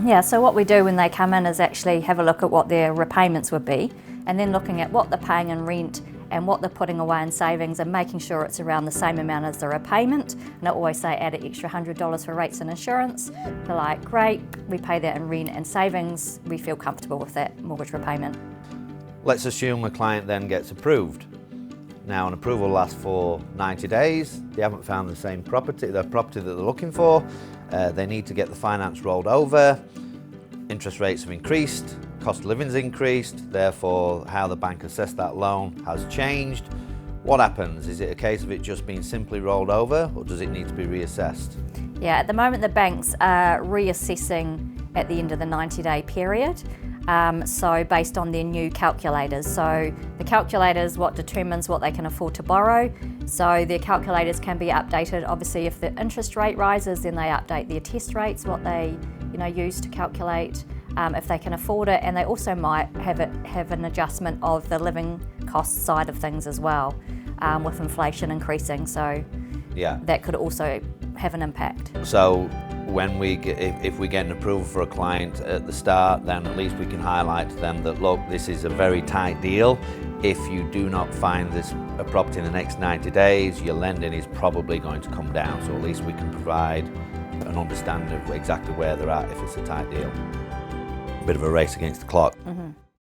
Yeah, so what we do when they come in is actually have a look at what their repayments would be, and then looking at what they're paying in rent and what they're putting away in savings and making sure it's around the same amount as the repayment. And I always say add an extra $100 for rates and insurance. They're like, great, we pay that in rent and savings, we feel comfortable with that mortgage repayment. Let's assume a client then gets approved. Now an approval lasts for 90 days, they haven't found the property that they're looking for, they need to get the finance rolled over, interest rates have increased, cost of living's increased, therefore how the bank assessed that loan has changed. What happens? Is it a case of it just being simply rolled over, or does it need to be reassessed? Yeah, at the moment the banks are reassessing at the end of the 90-day period. So based on their new calculators. So the calculators what determines what they can afford to borrow. So their calculators can be updated. Obviously if the interest rate rises, then they update their test rates, what they use to calculate if they can afford it, and they also might have an adjustment of the living cost side of things as well, with inflation increasing. So yeah, that could also have an impact. So when if we get an approval for a client at the start, then at least we can highlight to them that, look, this is a very tight deal. If you do not find a property in the next 90 days, your lending is probably going to come down. So at least we can provide an understanding of exactly where they're at if it's a tight deal. A bit of a race against the clock. Mm-hmm.